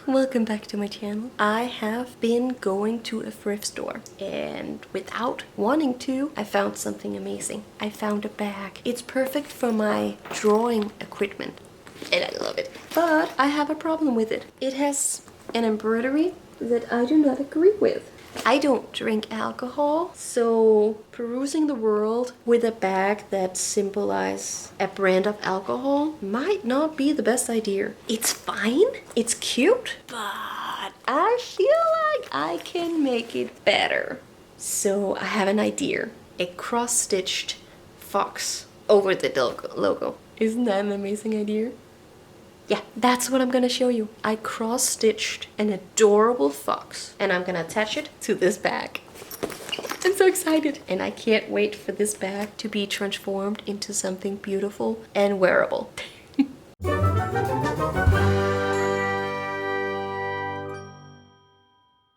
Welcome back to my channel. I have been going to a thrift store and without wanting to, I found something amazing. I found a bag. It's perfect for my drawing equipment and I love it. But I have a problem with it. It has an embroidery that I do not agree with. I don't drink alcohol, so perusing the world with a bag that symbolizes a brand of alcohol might not be the best idea. It's fine, it's cute, but I feel like I can make it better. So I have an idea. A cross-stitched fox over the logo. Isn't that an amazing idea? Yeah, that's what I'm gonna show you. I cross-stitched an adorable fox and I'm gonna attach it to this bag. I'm so excited and I can't wait for this bag to be transformed into something beautiful and wearable.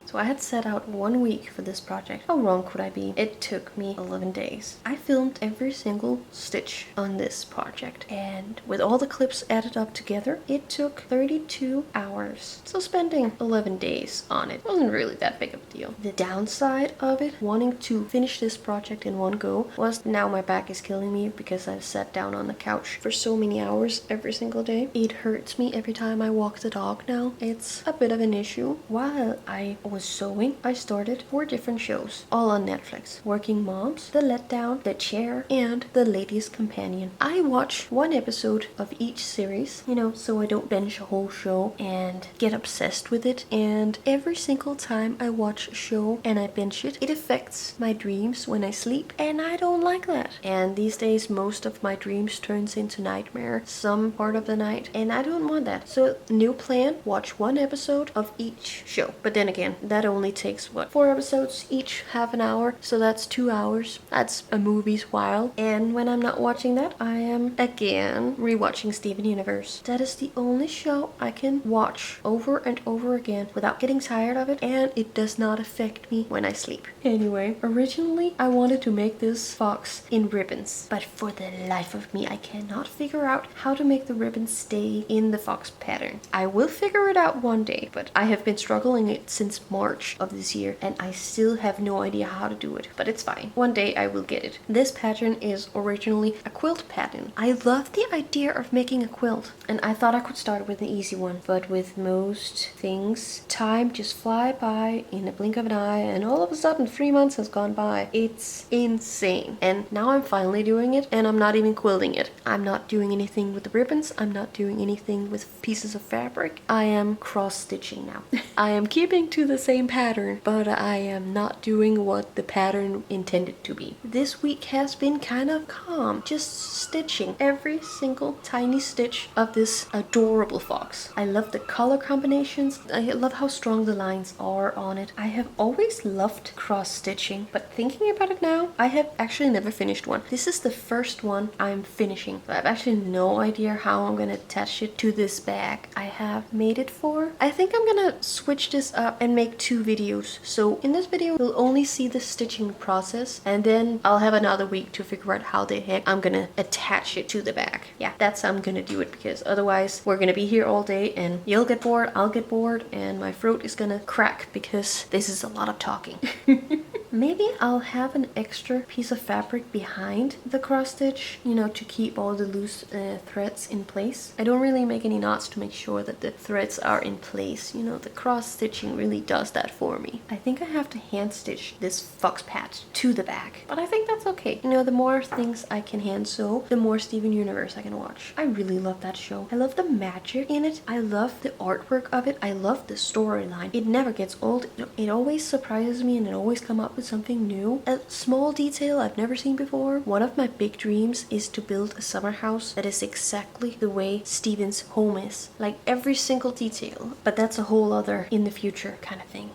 So I had set out 1 week for this project. How wrong could I be? It took me 11 days. I filmed every single stitch on this project, and with all the clips added up together, it took 32 hours. So spending 11 days on it wasn't really that big of a deal. The downside of it, wanting to finish this project in one go, was now my back is killing me because I've sat down on the couch for so many hours every single day. It hurts me every time I walk the dog now. It's a bit of an issue. While I was sewing, I started 4 different shows, all on Netflix. Working Moms, The Letdown, The Chair, and The Lady's Companion. I watch 1 episode of each series, so I don't binge a whole show and get obsessed with it. And every single time I watch a show and I binge it, it affects my dreams when I sleep, and I don't like that. And these days, most of my dreams turns into nightmare some part of the night, and I don't want that. So new plan, watch 1 episode of each show. But then again, that only takes 4 episodes, each half an hour, so that's 2 hours. That's a movie's while. And when I'm not watching that, I am again rewatching Steven Universe. That is the only show I can watch over and over again without getting tired of it, and it does not affect me when I sleep. Anyway, originally I wanted to make this fox in ribbons, but for the life of me I cannot figure out how to make the ribbons stay in the fox pattern. I will figure it out one day, but I have been struggling it since March of this year and I still have no idea how to do it, but it's fine. One day I will get it. This pattern is originally a quilt pattern. I love the idea of making a quilt, and I thought I could start with an easy one, but with most things, time just fly by in a blink of an eye, and all of a sudden 3 months has gone by. It's insane. And now I'm finally doing it, and I'm not even quilting it. I'm not doing anything with the ribbons. I'm not doing anything with pieces of fabric. I am cross-stitching now. I am keeping to the same pattern, but I am not doing what the pattern intended to be. This week has been kind of calm, just stitching every single tiny stitch of this adorable fox. I love the color combinations. I love how strong the lines are on it. I have always loved cross-stitching, but thinking about it now, I have actually never finished one. This is the first one I'm finishing. I have actually no idea how I'm gonna attach it to this bag I have made it for. I think I'm gonna switch this up and make 2 videos. So in this video, you'll only see the stitching process, and then I'll have another week to figure out how the heck I'm gonna attach it to the bag. Yeah, that's how I'm gonna do it, because otherwise we're gonna be here all day and you'll get bored, I'll get bored, and my throat is gonna crack because this is a lot of talking. Maybe I'll have an extra piece of fabric behind the cross stitch, to keep all the loose threads in place. I don't really make any knots to make sure that the threads are in place. The cross stitching really does that for me. I think I have to hand stitch this fox patch to the back, but I think that's okay. The more things I can hand sew, the more Steven Universe I can watch. I really love that show. I love the magic in it. I love the artwork of it. I love the storyline. It never gets old. It always surprises me and it always comes up with something new. A small detail I've never seen before. One of my big dreams is to build a summer house that is exactly the way Steven's home is. Like every single detail. But that's a whole other in the future kind of thing.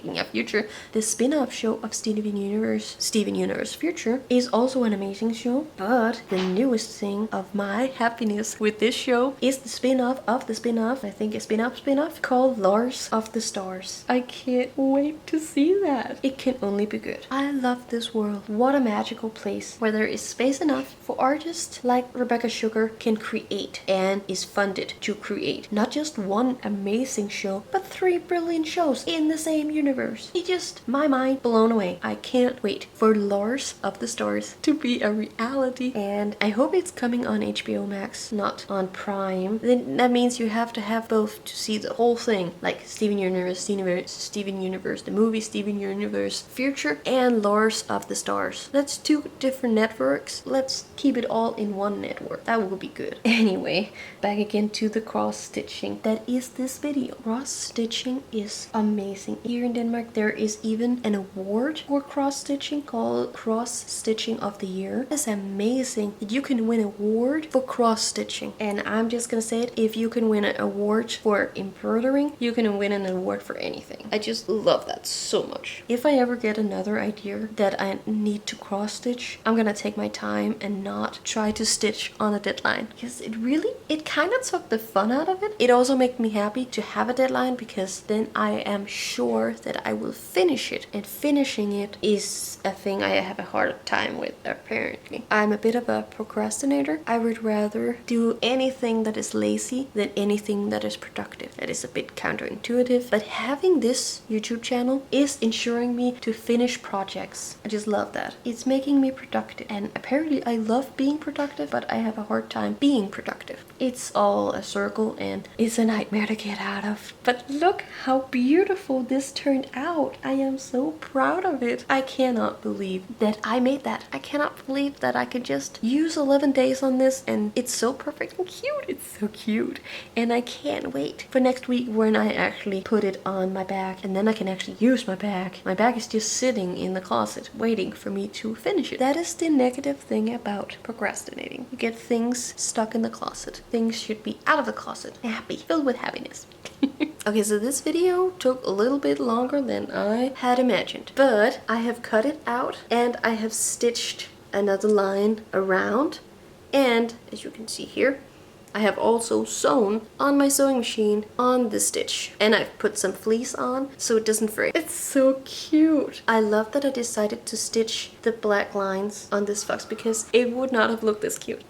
Speaking of future, the spin-off show of Steven Universe Future, is also an amazing show. But the newest thing of my happiness with this show is the spin-off of the spin-off. I think a spin-off called Lars of the Stars. I can't wait to see that. It can only be good. I love this world. What a magical place where there is space enough for artists like Rebecca Sugar can create and is funded to create not just one amazing show, but 3 brilliant shows in the same universe. It just, my mind blown away. I can't wait for Lars of the Stars to be a reality, and I hope it's coming on HBO Max, not on Prime. Then that means you have to have both to see the whole thing, like Steven Universe, the movie Steven Universe Future, and Lars of the Stars. That's 2 different networks. Let's keep it all in one network. That will be good. Anyway, back again to the cross stitching. That is this video. Cross stitching is amazing. Here in Denmark, there is even an award for cross stitching called Cross Stitching of the Year. It's amazing that you can win an award for cross stitching. And I'm just gonna say it, if you can win an award for embroidering, you can win an award for anything. I just love that so much. If I ever get another idea that I need to cross stitch, I'm gonna take my time and not try to stitch on a deadline, because it kind of took the fun out of it. It also makes me happy to have a deadline, because then I am sure that I will finish it, and finishing it is a thing I have a hard time with, apparently. I'm a bit of a procrastinator. I would rather do anything that is lazy than anything that is productive. That is a bit counterintuitive, but having this YouTube channel is ensuring me to finish projects. I just love that. It's making me productive, and apparently I love being productive, but I have a hard time being productive. It's all a circle, and it's a nightmare to get out of. But look how beautiful this turned out. I am so proud of it. I cannot believe that I made that. I cannot believe that I could just use 11 days on this, and it's so perfect and cute. It's so cute. And I can't wait for next week when I actually put it on my back, and then I can actually use my bag. My bag is just sitting in the closet waiting for me to finish it. That is the negative thing about procrastinating. You get things stuck in the closet. Things should be out of the closet, happy, filled with happiness. Okay, so this video took a little bit longer than I had imagined, but I have cut it out and I have stitched another line around, and as you can see here, I have also sewn on my sewing machine on the stitch, and I've put some fleece on so it doesn't fray. It's so cute. I love that I decided to stitch the black lines on this fox, because it would not have looked this cute.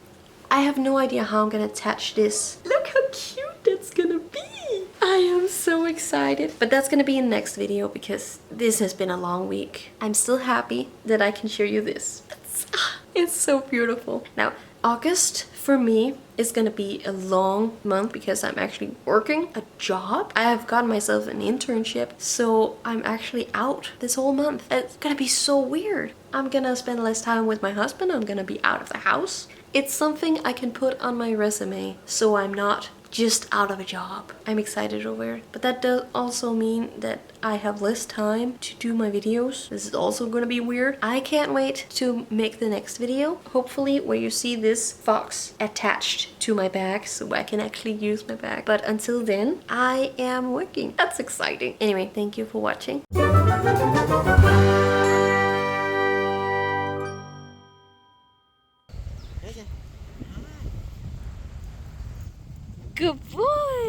I have no idea how I'm gonna attach this. Look how cute that's gonna be. I am so excited. But that's gonna be in the next video, because this has been a long week. I'm still happy that I can show you this. It's so beautiful. Now, August for me is gonna be a long month, because I'm actually working a job. I have gotten myself an internship, so I'm actually out this whole month. It's gonna be so weird. I'm gonna spend less time with my husband. I'm gonna be out of the house. It's something I can put on my resume, so I'm not just out of a job. I'm excited over it. But that does also mean that I have less time to do my videos. This is also gonna be weird. I can't wait to make the next video, hopefully where you see this fox attached to my bag, so I can actually use my bag. But until then, I am working. That's exciting. Anyway, thank you for watching. Good boy!